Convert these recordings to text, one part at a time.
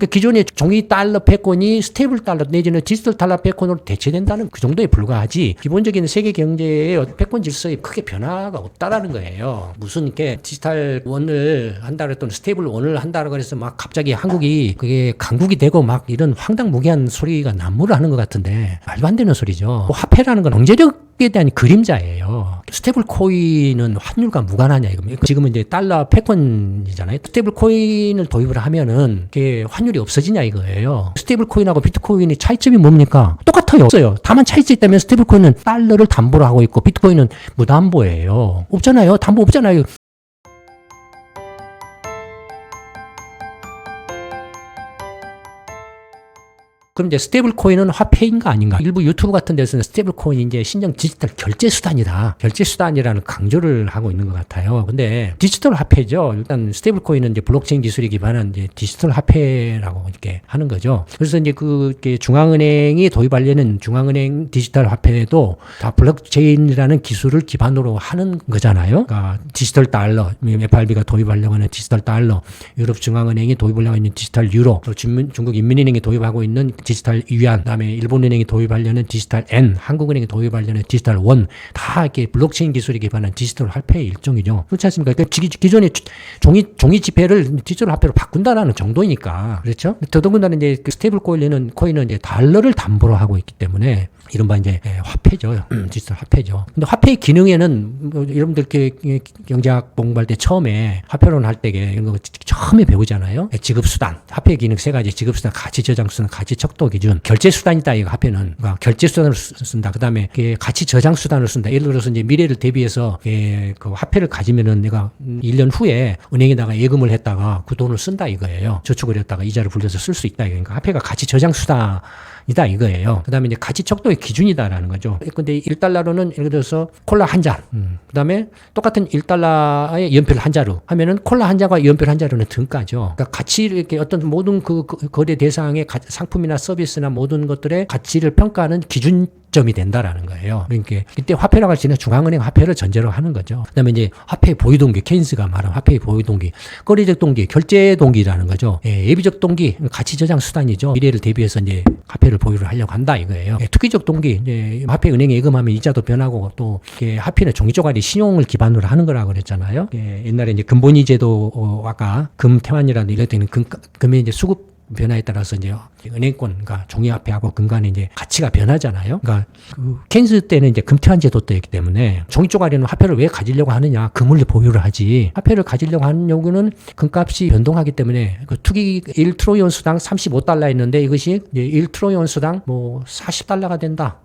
그러니까 기존의 종이 달러 패권이 스테이블 달러 내지는 디지털 달러 패권으로 대체된다는 그 정도에 불과하지 기본적인 세계 경제의 패권 질서에 크게 변화가 없다라는 거예요. 무슨 이렇게 디지털 원을 한다 그랬더니 스테이블 원을 한다고 해서 막 갑자기 한국이 그게 강국이 되고 막 이런 황당무계한 소리가 난무를 하는 것 같은데 말도 안 되는 소리죠. 화폐라는 건 경제력에 대한 그림자예요. 스테이블 코인은 환율과 무관하냐 이겁니다. 지금은 이제 달러 패권이잖아요. 스테이블 코인을 도입을 하면은 그게 환율이 없어지냐 이거예요. 스테이블 코인하고 비트코인의 차이점이 뭡니까? 똑같아요. 없어요. 다만 차이점이 있다면 스테이블 코인은 달러를 담보로 하고 있고 비트코인은 무담보예요. 없잖아요. 담보 없잖아요. 그럼 이제 스테이블 코인은 화폐인가 아닌가? 일부 유튜브 같은 데서는 스테이블 코인이 이제 신형 디지털 결제 수단이다. 결제 수단이라는 강조를 하고 있는 것 같아요. 근데 디지털 화폐죠. 일단 스테이블 코인은 이제 블록체인 기술에 기반한 이제 디지털 화폐라고 이렇게 하는 거죠. 그래서 이제 그 중앙은행이 도입하려는 중앙은행 디지털 화폐도 다 블록체인이라는 기술을 기반으로 하는 거잖아요. 그러니까 디지털 달러, FRB가 도입하려고 하는 디지털 달러, 유럽 중앙은행이 도입하려고 하는 디지털 유로, 또 중국 인민은행이 도입하고 있는 디지털 위안, 그다음에 일본은행이 도입하려는 디지털 엔, 한국은행이 도입하려는 디지털 원, 다 이렇게 블록체인 기술에 기반한 디지털 화폐의 일종이죠. 그렇지 않습니까? 그러니까 기존의 종이 지폐를 디지털 화폐로 바꾼다라는 정도이니까. 그렇죠? 더더군다나 이제 그 스테이블 코인은 이제 달러를 담보로 하고 있기 때문에 이른바 이제 화폐죠. 디지털 화폐죠. 근데 화폐의 기능에는 뭐 여러분들 이렇게 경제학 공부할 때 처음에 화폐론 할 때 이런 거 처음에 배우잖아요. 지급 수단, 화폐의 기능 세 가지: 지급 수단, 가치 저장 수단, 가치 척도 기준. 결제 수단이다 이거 화폐는. 그러니까 결제 수단으로 쓴다. 그다음에 가치 저장 수단으로 쓴다. 예를 들어서 이제 미래를 대비해서 그 화폐를 가지면은 내가 1년 후에 은행에다가 예금을 했다가 그 돈을 쓴다 이거예요. 저축을 했다가 이자를 불려서 쓸 수 있다. 그러니까 화폐가 가치 저장 수단이다 이거예요. 그다음에 이제 가치 척도의 기준이다라는 거죠. 근데 1달러로는 예를 들어서 콜라 한 잔. 그다음에 똑같은 1달러의 연필 한 자루 하면은 콜라 한 잔과 연필 한 자루는 등가죠. 그러니까 가치를 이렇게 어떤 모든 그 거래 대상의 상품이나 서비스나 모든 것들의 가치를 평가하는 기준점이 된다라는 거예요. 그러니까 이때 화폐라고 할 수 있는 중앙은행 화폐를 전제로 하는 거죠. 그다음에 이제 화폐의 보유 동기, 케인스가 말한 화폐의 보유 동기, 거래적 동기, 결제 동기라는 거죠. 예비적 동기, 가치 저장 수단이죠. 미래를 대비해서 이제 화폐를 보유를 하려고 한다 이거예요. 투기적 동기, 이제 화폐 은행에 예금하면 이자도 변하고 또 화폐는 종이 쪼가리 신용을 기반으로 하는 거라고 그랬잖아요. 옛날에 이제 금본위 제도 아까 금태환이라는 이럴 때는 금의 이제 수급 변화에 따라서 이제 은행권, 그러니까 종이화폐하고 금 간의 이제 가치가 변하잖아요. 그러니까 케인스 때는 이제 금태환 제도 때였기 때문에 종이 쪼가리는 화폐를 왜 가지려고 하느냐? 금을 보유를 하지. 화폐를 가지려고 하는 요구는 금값이 변동하기 때문에 그 투기 1트로이온 수당 35달러였는데 이것이 이제 1트로이온 수당 뭐 40달러가 된다.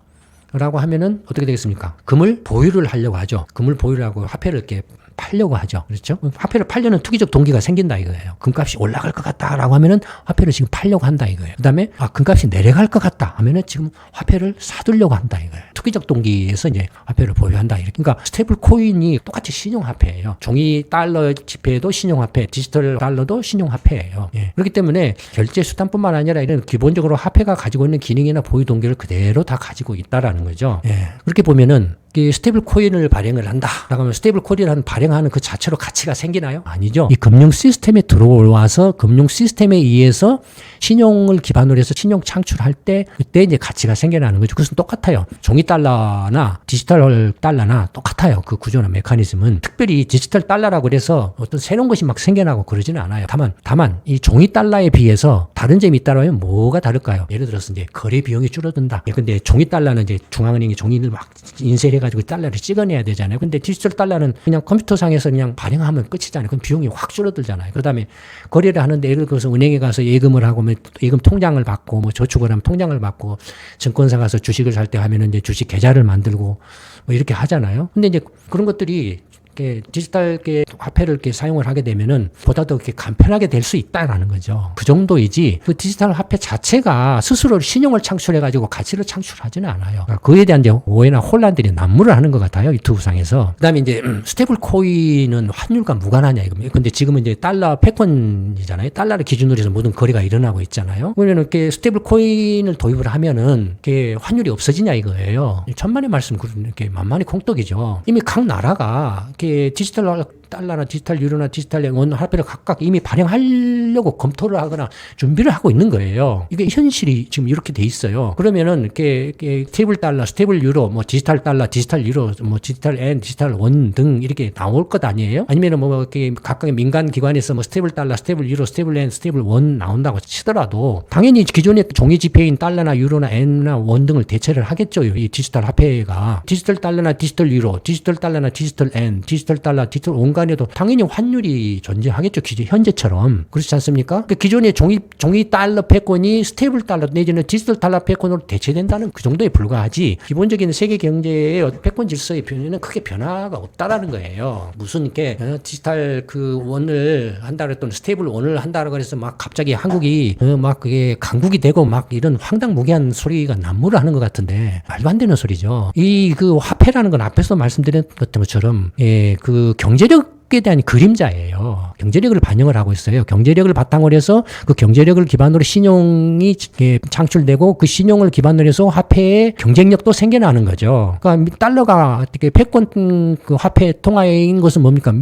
라고 하면은 어떻게 되겠습니까? 금을 보유를 하려고 하죠. 금을 보유를 하고 화폐를 이렇게 팔려고 하죠. 그렇죠? 화폐를 팔려는 투기적 동기가 생긴다 이거예요. 금값이 올라갈 것 같다라고 하면은 화폐를 지금 팔려고 한다 이거예요. 그다음에 금값이 내려갈 것 같다 하면은 지금 화폐를 사두려고 한다 이거예요. 투기적 동기에서 이제 화폐를 보유한다 이렇게. 그러니까 스테이블 코인이 똑같이 신용화폐예요. 종이 달러 지폐도 신용화폐, 디지털 달러도 신용화폐예요. 그렇기 때문에 결제 수단뿐만 아니라 이런 기본적으로 화폐가 가지고 있는 기능이나 보유 동기를 그대로 다 가지고 있다라는 거죠. 그렇게 보면은 스테이블 코인을 발행을 한다. 라고 하면 스테이블 코인을 발행하는 그 자체로 가치가 생기나요? 아니죠. 이 금융 시스템에 들어와서 금융 시스템에 의해서 신용을 기반으로 해서 신용 창출할 때 그때 이제 가치가 생겨나는 거죠. 그것은 똑같아요. 종이 달러나 디지털 달러나 똑같아요. 그 구조나 메커니즘은. 특별히 디지털 달러라고 그래서 어떤 새로운 것이 막 생겨나고 그러지는 않아요. 다만 이 종이 달러에 비해서 다른 점이 있다고 하면 뭐가 다를까요? 예를 들어서 이제 거래 비용이 줄어든다. 근데 종이 달러는 이제 중앙은행이 종이를 막 인쇄해가지고 달러를 찍어내야 되잖아요. 근데 디지털 달러는 그냥 컴퓨터상에서 그냥 발행하면 끝이잖아요. 그럼 비용이 확 줄어들잖아요. 그다음에 거래를 하는데 예를 들어서 은행에 가서 예금을 하고 예금 통장을 받고 뭐 저축을 하면 통장을 받고 증권사 가서 주식을 살 때 하면은 이제 주식 계좌를 만들고 뭐 이렇게 하잖아요. 근데 이제 그런 것들이 디지털 화폐를 이렇게 사용을 하게 되면은 보다 더 이렇게 간편하게 될 수 있다라는 거죠. 그 정도이지 그 디지털 화폐 자체가 스스로 신용을 창출해가지고 가치를 창출하지는 않아요. 그러니까 그에 대한 이제 오해나 혼란들이 난무를 하는 것 같아요. 유튜브상에서. 그다음에 이제 스테이블 코인은 환율과 무관하냐 이겁니다. 근데 지금은 이제 달러 패권이잖아요. 달러를 기준으로 해서 모든 거래가 일어나고 있잖아요. 그러면 이렇게 스테이블 코인을 도입을 하면은 이게 환율이 없어지냐 이거예요. 천만의 말씀 이렇게 만만히 콩떡이죠. 이미 각 나라가 디지털 달러나 디지털 유로나 디지털 원 화폐를 각각 이미 발행하려고 검토를 하거나 준비를 하고 있는 거예요. 이게 현실이 지금 이렇게 돼 있어요. 그러면은 이렇게 스테이블 달러, 스테이블 유로, 뭐 디지털 달러, 디지털 유로, 뭐 디지털 엔, 디지털 원 등 이렇게 나올 것 아니에요? 아니면은 뭐 이렇게 각각의 민간 기관에서 뭐 스테이블 달러, 스테이블 유로, 스테이블 엔, 스테이블 원 나온다고 치더라도 당연히 기존의 종이 지폐인 달러나 유로나 엔나 원 등을 대체를 하겠죠. 이 디지털 화폐가 디지털 달러나 디지털 유로, 디지털 달러나 디지털 엔, 디지털 달러, 디지털 원 간에도 당연히 환율이 존재하겠죠. 현재처럼 그렇지 않습니까? 그러니까 기존의 종이 달러 패권이 스테이블 달러 내지는 디지털 달러 패권으로 대체된다는 그 정도에 불과하지 기본적인 세계 경제의 패권 질서의 변화는 크게 변화가 없다라는 거예요. 무슨 이렇게 디지털 그 원을 한다 그랬더니 스테이블 원을 한다고 그래서 막 갑자기 한국이 막 그게 강국이 되고 막 이런 황당무계한 소리가 난무를 하는 것 같은데 말도 안 되는 소리죠. 이 그 화폐라는 건 앞에서 말씀드렸던 것처럼 그 경제력에 대한 그림자예요. 경제력을 반영을 하고 있어요. 경제력을 바탕으로 해서 그 경제력을 기반으로 신용이 창출되고 그 신용을 기반으로 해서 화폐의 경쟁력도 생겨나는 거죠. 그러니까 달러가 어떻게 패권 그 화폐 통화인 것은 뭡니까?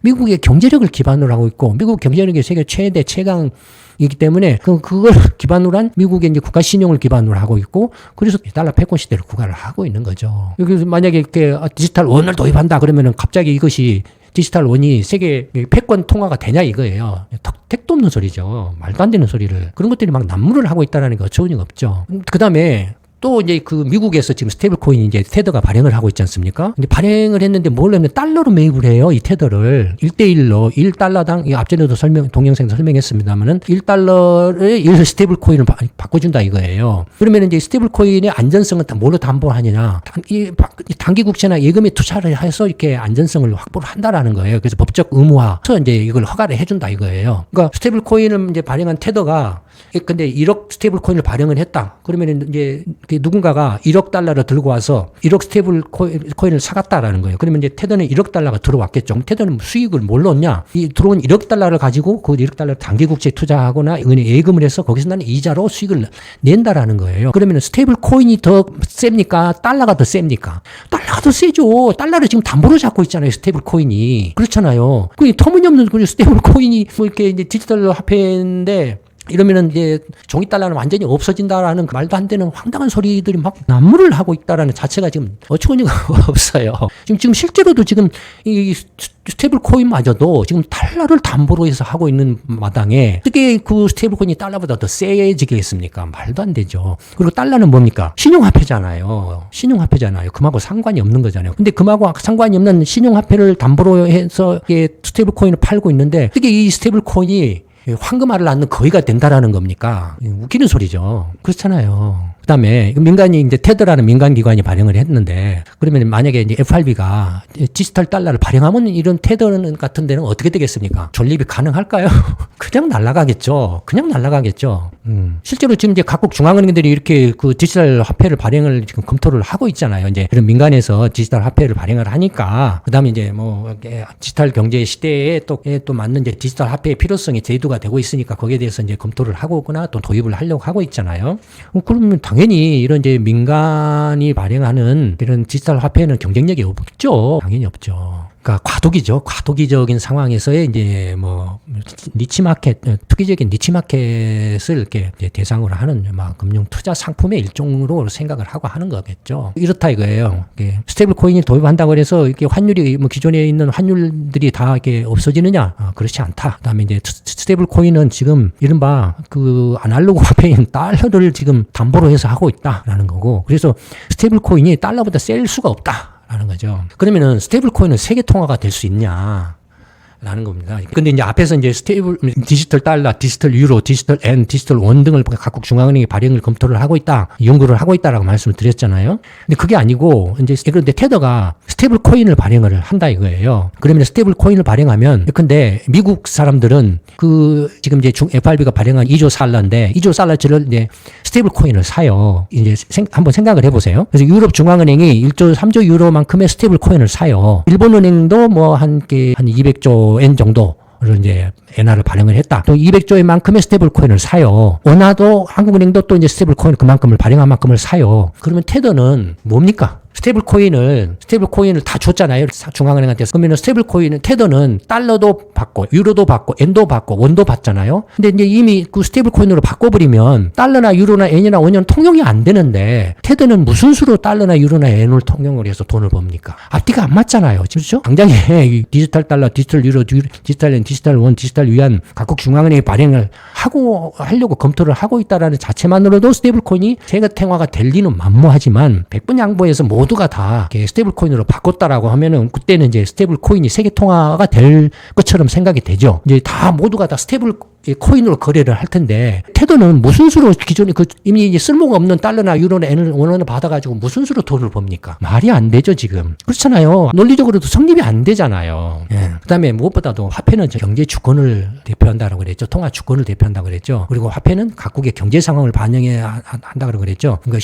미국의 경제력을 기반으로 하고 있고 미국 경제력이 세계 최대 최강 이기 때문에 그걸 기반으로 한 미국의 이제 국가 신용을 기반으로 하고 있고 그래서 달러 패권 시대를 구가를 하고 있는 거죠. 여기서 만약에 이렇게 디지털 원을 도입한다 그러면은 갑자기 이것이 디지털 원이 세계 패권 통화가 되냐 이거예요. 택도 없는 소리죠. 말도 안 되는 소리를. 그런 것들이 막 난무를 하고 있다는 게 어처구니가 없죠. 그 다음에 또 이제 그 미국에서 지금 스테이블 코인 이제 테더가 발행을 하고 있지 않습니까? 근데 발행을 했는데 뭘 했냐면 달러로 매입을 해요. 이 테더를 1대1로 1달러당 앞전에도 동영상에서 설명했습니다만은 1달러에 1 스테이블 코인을 바꿔준다 이거예요. 그러면 이제 스테이블 코인의 안전성은 뭘로 담보하느냐? 단기 국채나 예금에 투자를 해서 이렇게 안전성을 확보를 한다라는 거예요. 그래서 법적 의무화해서 이제 이걸 허가를 해준다 이거예요. 그러니까 스테이블 코인을 이제 발행한 테더가 근데 1억 스테이블 코인을 발행을 했다. 그러면 이제 누군가가 1억 달러를 들고 와서 1억 스테이블 코인을 사갔다라는 거예요. 그러면 이제 테더는 1억 달러가 들어왔겠죠. 테더는 수익을 뭘로 얻냐? 이 들어온 1억 달러를 가지고 그 1억 달러를 단기 국채에 투자하거나 은행 예금을 해서 거기서 나는 이자로 수익을 낸다라는 거예요. 그러면 스테이블 코인이 더 셉니까? 달러가 더 셉니까? 달러가 더 세죠. 달러를 지금 담보로 잡고 있잖아요. 스테이블 코인이. 그렇잖아요. 그 터무니없는 스테이블 코인이 뭐 이렇게 이제 디지털 화폐인데 이러면은 이제 종이 달러는 완전히 없어진다라는 말도 안 되는 황당한 소리들이 막 난무를 하고 있다라는 자체가 지금 어처구니가 없어요. 지금 실제로도 지금 이 스테이블 코인마저도 지금 달러를 담보로 해서 하고 있는 마당에 어떻게 그 스테이블 코인이 달러보다 더 세지겠습니까? 말도 안 되죠. 그리고 달러는 뭡니까? 신용화폐잖아요. 신용화폐잖아요. 금하고 상관이 없는 거잖아요. 근데 금하고 상관이 없는 신용화폐를 담보로 해서 스테이블 코인을 팔고 있는데 어떻게 이 스테이블 코인이 황금알을 낳는 거위가 된다라는 겁니까? 웃기는 소리죠. 그렇잖아요. 그 다음에 민간이 이제 테더라는 민간 기관이 발행을 했는데 그러면 만약에 이제 FRB가 디지털 달러를 발행하면 이런 테더 같은 데는 어떻게 되겠습니까? 존립이 가능할까요? 그냥 날아가겠죠. 그냥 날아가겠죠. 실제로 지금 이제 각국 중앙은행들이 이렇게 그 디지털 화폐를 발행을 지금 검토를 하고 있잖아요. 이제 그런 민간에서 디지털 화폐를 발행을 하니까 그 다음에 이제 뭐 디지털 경제 시대에 또 맞는 이제 디지털 화폐의 필요성이 제도가 되고 있으니까 거기에 대해서 이제 검토를 하고 오거나 또 도입을 하려고 하고 있잖아요. 그러면 당연히 이런 이제 민간이 발행하는 이런 디지털 화폐는 경쟁력이 없죠. 당연히 없죠. 그러니까 과도기죠. 과도기적인 상황에서의 이제 뭐 니치마켓, 투기적인 니치마켓을 이렇게 대상으로 하는 막 금융 투자 상품의 일종으로 생각을 하고 하는 거겠죠. 이렇다 이거예요. 스테이블 코인이 도입한다고 해서 이렇게 환율이 뭐 기존에 있는 환율들이 다 이렇게 없어지느냐? 그렇지 않다. 그다음에 이제 스테이블 코인은 지금 이른바 그 아날로그 화폐인 달러를 지금 담보로 해서 하고 있다라는 거고. 그래서 스테이블 코인이 달러보다 셀 수가 없다. 라는 거죠. 그러면은 스테이블 코인은 세계 통화가 될 수 있냐? 라는 겁니다. 근데 이제 앞에서 이제 디지털 달러, 디지털 유로, 디지털 엔, 디지털 원 등을 각국 중앙은행이 발행을 검토를 하고 있다, 연구를 하고 있다라고 말씀을 드렸잖아요. 근데 그게 아니고 이제 그런데 테더가 스테이블 코인을 발행을 한다 이거예요. 그러면 스테이블 코인을 발행하면 근데 미국 사람들은 그 지금 이제 FRB가 발행한 2조 달러인데 2조 달러치를 이제 스테이블 코인을 사요. 이제 한번 생각을 해보세요. 그래서 유럽 중앙은행이 3조 유로만큼의 스테이블 코인을 사요. 일본은행도 뭐 한 200조 엔 정도를 이제 엔화를 발행을 했다. 또 200조의 만큼의 스테이블 코인을 사요. 원화도 한국은행도 또 이제 스테이블 코인 그만큼을 발행한 만큼을 사요. 그러면 테더는 뭡니까? 스테이블 코인을 다 줬잖아요. 중앙은행한테. 그러면 스테이블 코인은 테더는 달러도 받고, 유로도 받고, 엔도 받고, 원도 받잖아요. 근데 이제 이미 그 스테이블 코인으로 바꿔버리면 달러나 유로나 엔이나 원유는 통용이 안 되는데 테더는 무슨 수로 달러나 유로나 엔을 통용을 해서 돈을 법니까? 앞뒤가 안 맞잖아요. 그렇죠? 당장에 디지털 달러, 디지털 유로, 디지털 엔, 디지털 원, 디지털 위안 각국 중앙은행이 발행을 하려고 검토를 하고 있다라는 자체만으로도 스테이블 코인이 세계통화가 될 리는 만무하지만 백분양보에서 모두가 다 스테이블 코인으로 바꿨다라고 하면은 그때는 이제 스테이블 코인이 세계 통화가 될 것처럼 생각이 되죠. 이제 다 모두가 다 스테이블 코인으로 거래를 할 텐데 테더는 무슨 수로 기존에 이미 이제 쓸모가 없는 달러나 유로나 엔을 원화를 받아가지고 무슨 수로 돈을 법니까? 말이 안 되죠 지금. 그렇잖아요. 논리적으로도 성립이 안 되잖아요. 예. 그다음에 무엇보다도 화폐는 경제 주권을 대표한다고 그랬죠. 통화 주권을 대표한다고 그랬죠. 그리고 화폐는 각국의 경제 상황을 반영해야 한다고 그랬죠. 그러니까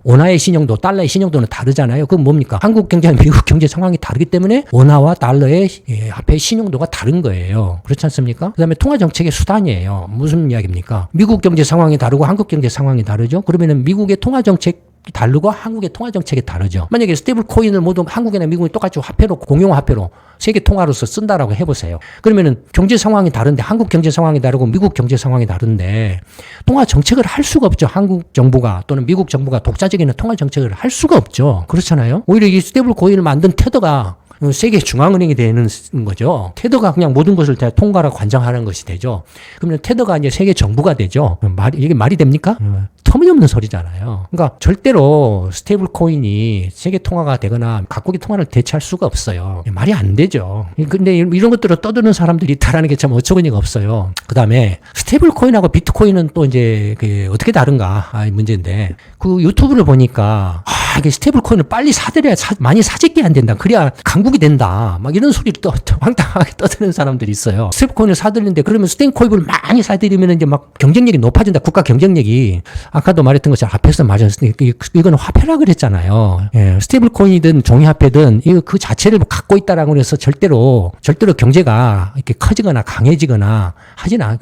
원화의 신용도 달러의 신용도는 다르잖아요. 그건 뭡니까? 한국 경제와 미국 경제 상황이 다르기 때문에 원화와 달러의 화폐의 신용도가 다른 거예요. 그렇지 않습니까? 그다음에 통화 정책의 수단 이에요. 무슨 이야기입니까? 미국 경제 상황이 다르고 한국 경제 상황이 다르죠. 그러면은 미국의 통화 정책 다르고 한국의 통화 정책이 다르죠. 만약에 스테이블 코인을 모두 한국이나 미국이 똑같이 화폐로 공용 화폐로 세계 통화로서 쓴다라고 해보세요. 그러면은 경제 상황이 다른데 한국 경제 상황이 다르고 미국 경제 상황이 다른데 통화 정책을 할 수가 없죠. 한국 정부가 또는 미국 정부가 독자적인 통화 정책을 할 수가 없죠. 그렇잖아요. 오히려 이 스테이블 코인을 만든 테더가 세계 중앙은행이 되는 거죠. 테더가 그냥 모든 것을 다 통과하고 관장하는 것이 되죠. 그러면 테더가 이제 세계 정부가 되죠. 이게 말이 됩니까? 터무니없는 소리잖아요. 그러니까 절대로 스테이블 코인이 세계 통화가 되거나 각국의 통화를 대체할 수가 없어요. 말이 안 되죠. 근데 이런 것들을 떠드는 사람들이 있다라는 게 참 어처구니가 없어요. 그 다음에 스테이블 코인하고 비트코인은 또 이제 어떻게 다른가 문제인데 그 유튜브를 보니까 이게 스테이블 코인을 빨리 사들여야 많이 사재기 안 된다. 그래야 강국이 된다. 막 이런 소리를 황당하게 떠드는 사람들이 있어요. 스테이블 코인을 사들이는데 그러면 스테이블 코인을 많이 사들이면 이제 막 경쟁력이 높아진다. 국가 경쟁력이. 아까도 말했던 것처럼 앞에서 말했으니까 이거는 화폐라 그랬잖아요. 예, 스테이블 코인이든 종이화폐든 그 자체를 갖고 있다라고 해서 절대로 경제가 이렇게 커지거나 강해지거나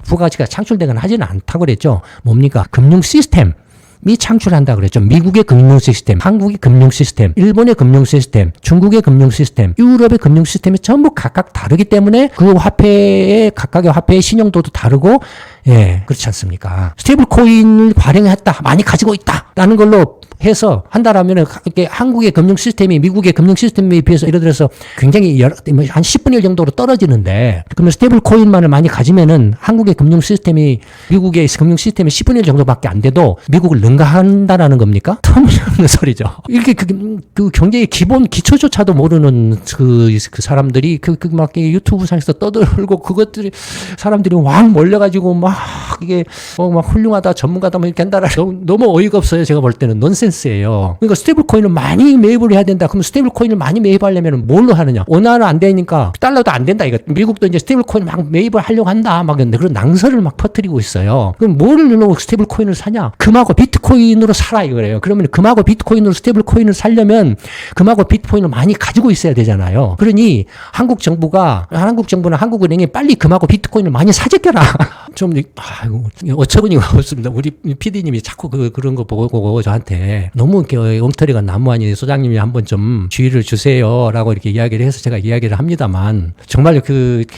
부가가치가 창출되거나 하지는 않다고 그랬죠. 뭡니까? 금융 시스템. 이 창출한다 그랬죠. 미국의 금융 시스템, 한국의 금융 시스템, 일본의 금융 시스템, 중국의 금융 시스템, 유럽의 금융 시스템이 전부 각각 다르기 때문에 그 각각의 화폐의 신용도도 다르고, 예, 그렇지 않습니까? 스테이블 코인을 발행했다, 많이 가지고 있다라는 걸로 해서 한다라면은 이렇게 한국의 금융 시스템이 미국의 금융 시스템에 비해서 예를 들어서 굉장히 한 10분의 1 정도로 떨어지는데 그러면 스테이블 코인만을 많이 가지면은 한국의 금융 시스템이 미국의 금융 시스템이 10분의 1 정도밖에 안 돼도 미국을 능가한다라는 겁니까? 터무니없는 소리죠. 이렇게 그 경제의 기본 기초조차도 모르는 그 사람들이 막 유튜브 상에서 떠들고 그것들이 사람들이 왕 몰려가지고 막 이게 막 훌륭하다 전문가다 뭐 이렇게 한다라 너무 어이가 없어요. 제가 볼 때는 넌센스예요. 그러니까 스테이블 코인을 많이 매입을 해야 된다. 그럼 스테이블 코인을 많이 매입하려면 뭘로 하느냐? 원화는 안 되니까 달러도 안 된다. 이거 미국도 이제 스테이블 코인 막 매입을 하려고 한다. 막 그런 낭설을 막 퍼뜨리고 있어요. 그럼 뭐를 넣고 스테이블 코인을 사냐? 금하고 비트코인으로 사라 이거래요. 그러면 금하고 비트코인으로 스테이블 코인을 사려면 금하고 비트코인을 많이 가지고 있어야 되잖아요. 그러니 한국 정부나 한국은행이 빨리 금하고 비트코인을 많이 사재껴라. 좀 어처구니가 없습니다. 우리 PD님이 자꾸 그런 거 보고 저한테 너무 이렇게 엉터리가 나무아니 소장님이 한번 좀 주의를 주세요라고 이렇게 이야기를 해서 제가 이야기를 합니다만 정말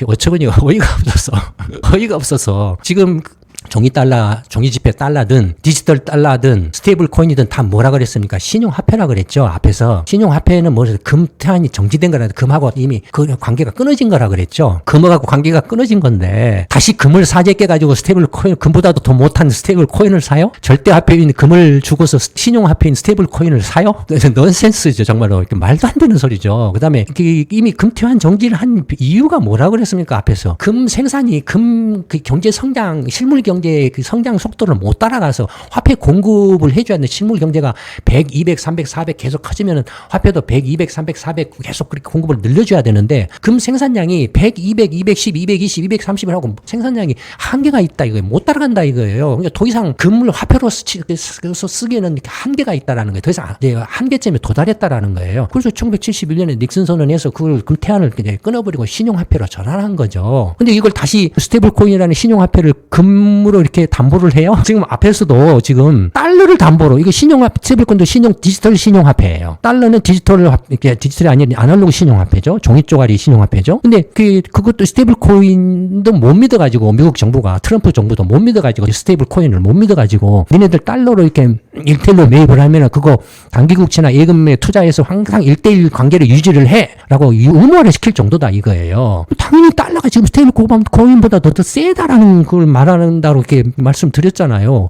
어처구니가 어이가 없어서 지금 종이지폐 달러든 디지털 달러든 스테이블 코인이든 다 뭐라 그랬습니까? 신용화폐라 그랬죠. 앞에서 신용화폐는 금태환이 정지된 거라 금하고 이미 그 관계가 끊어진 거라 그랬죠. 금하고 관계가 끊어진 건데 다시 금을 사재껴 가지고 스테이블 코인 금보다도 더 못한 스테이블 코인을 사요? 절대 화폐인 금을 주고서 신용화폐인 스테이블 코인을 사요? 넌센스죠. 정말로 이렇게 말도 안 되는 소리죠. 그다음에 이미 금태환 정지를 한 이유가 뭐라 그랬습니까? 앞에서 금 생산이 그 경제 성장 실물 경제의 그 성장 속도를 못 따라가서 화폐 공급을 해줘야 되는 실물 경제가 100, 200, 300, 400 계속 커지면은 화폐도 100, 200, 300, 400 계속 그렇게 공급을 늘려줘야 되는데 금 생산량이 100, 200, 210, 220, 230을 하고 생산량이 한계가 있다 이거예요. 못 따라간다 이거예요. 그러니까 더 이상 금을 화폐로 쓰기에는 한계가 있다라는 거예요. 더 이상 한계점에 도달했다라는 거예요. 그래서 1971년에 닉슨 선언에서 그걸 금태환을 끊어버리고 신용화폐로 전환한 거죠. 근데 이걸 다시 스테이블 코인이라는 신용화폐를 금으로 이렇게 담보를 해요. 지금 앞에서도 지금 달러를 담보로 이거 신용화폐 스테이블 코인도 디지털 신용화폐예요. 달러는 디지털이 아닌 아날로그 신용화폐죠. 종이 쪼가리 신용화폐죠. 근데 그것도 스테이블 코인도 못 믿어가지고 미국 정부가 트럼프 정부도 못 믿어가지고 스테이블 코인을 못 믿어가지고 니네들 달러로 이렇게 1대1로 매입을 하면은 그거 단기국채나 예금에 투자해서 항상 1대1 관계를 유지를 해라고 의무화를 시킬 정도다 이거예요. 당연히 달러가 지금 스테이블 코인보다 더 세다라는 걸 말한다고 이렇게 말씀드렸잖아요.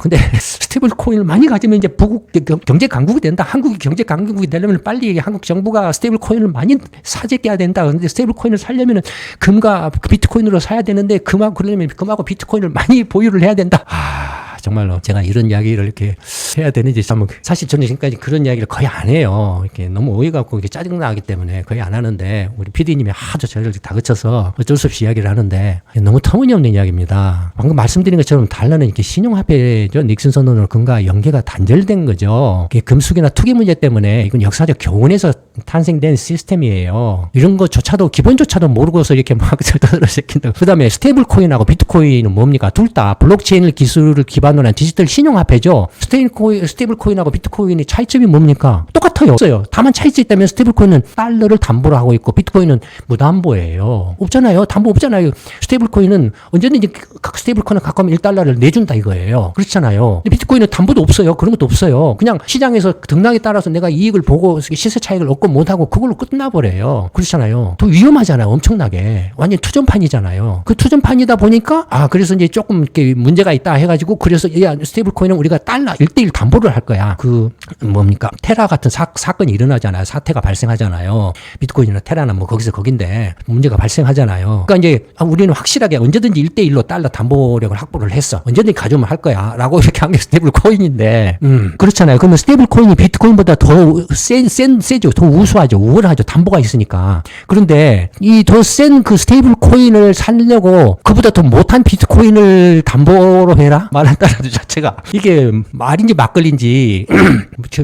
근데 스테이블 코인을 많이 가지면 이제 북국 경제 강국이 된다. 한국이 경제 강국이 되려면 빨리 한국 정부가 스테이블 코인을 많이 사재껴야 된다. 근데 스테이블 코인을 사려면 금과 비트코인으로 사야 되는데 그러려면 금하고 비트코인을 많이 보유를 해야 된다. 정말로 제가 이런 이야기를 이렇게 해야 되는지 사실 저는 지금까지 그런 이야기를 거의 안 해요. 이렇게 너무 어이가 없고 짜증나기 때문에 거의 안 하는데 우리 PD님이 하도 저를 다그쳐서 어쩔 수 없이 이야기를 하는데 너무 터무니없는 이야기입니다. 방금 말씀드린 것처럼 달러는 이렇게 신용화폐죠. 닉슨 선언으로 금과 연계가 단절된 거죠. 금수기나 투기 문제 때문에 이건 역사적 교훈에서 탄생된 시스템이에요. 이런 것조차도 기본조차도 모르고서 이렇게 막 떠들어새낀다. 그 다음에 스테이블 코인하고 비트코인은 뭡니까? 둘 다 블록체인 기술을 기반으로 한 디지털 신용화폐죠. 스테이블 코인하고 비트코인의 차이점이 뭡니까? 똑같아요. 없어요. 다만 차이점이 있다면 스테이블 코인은 달러를 담보로 하고 있고 비트코인은 무담보예요. 없잖아요. 담보 없잖아요. 스테이블 코인은 언제든지 각 스테이블 코인을 갖고 오면 1달러를 내준다 이거예요. 그렇잖아요. 근데 비트코인은 담보도 없어요. 그런 것도 없어요. 그냥 시장에서 등락에 따라서 내가 이익을 보고 시세 차익을 얻고 못하고 그걸로 끝나버려요. 그렇잖아요. 더 위험하잖아요. 엄청나게. 완전 투전판이잖아요. 그 투전판이다 보니까 그래서 이제 조금 이렇게 문제가 있다 해가지고 그래서 스테이블 코인은 우리가 달러 1대1 담보를 할 거야. 뭡니까? 테라 같은 사건이 일어나잖아요. 사태가 발생하잖아요. 비트코인이나 테라나 뭐 거기서 거긴데 문제가 발생하잖아요. 그러니까 이제 우리는 확실하게 언제든지 1대1로 달러 담보력을 확보를 했어. 언제든지 가져오면 할 거야. 라고 이렇게 한 게 스테이블 코인인데, 그렇잖아요. 그러면 스테이블 코인이 비트코인보다 더 세죠. 더 우수하죠. 우월하죠. 담보가 있으니까. 그런데 이 더 센 그 스테이블 코인을 살려고 그보다 더 못한 비트코인을 담보로 해라? 말한다는 자체가 이게 말인지 막걸리인지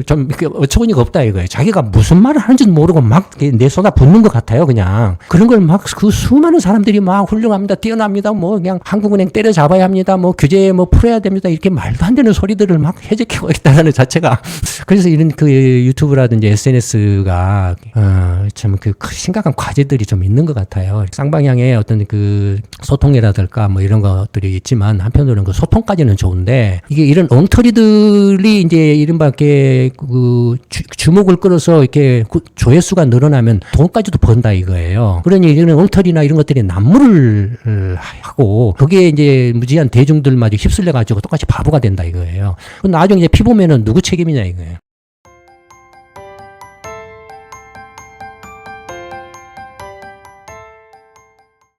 좀 어처구니가 없다 이거예요. 자기가 무슨 말을 하는지도 모르고 막 내쏟아 붓는 것 같아요. 그냥 그런 걸 막 그 수많은 사람들이 막 훌륭합니다, 뛰어납니다, 뭐 그냥 한국은행 때려잡아야 합니다, 뭐 규제 뭐 풀어야 됩니다, 이렇게 말도 안 되는 소리들을 막 해제키고 있다는 자체가 그래서 이런 그 유튜브라든지 SNS가 참 그 심각한 과제들이 좀 있는 것 같아요. 쌍방향의 어떤 그 소통이라든가 뭐 이런 것들이 있지만 한편으로는 그 소통까지는 좋은데 이게 이런 엉터리들이 이제 이른바 이렇게 그 주목을 끌어서 이렇게 조회수가 늘어나면 돈까지도 번다 이거예요. 그러니 이런 엉터리나 이런 것들이 난무를 하고 거기에 이제 무지한 대중들마저 휩쓸려 가지고 똑같이 바보가 된다 이거예요. 나중에 이제 피보면은 누구 책임이냐 이거예요.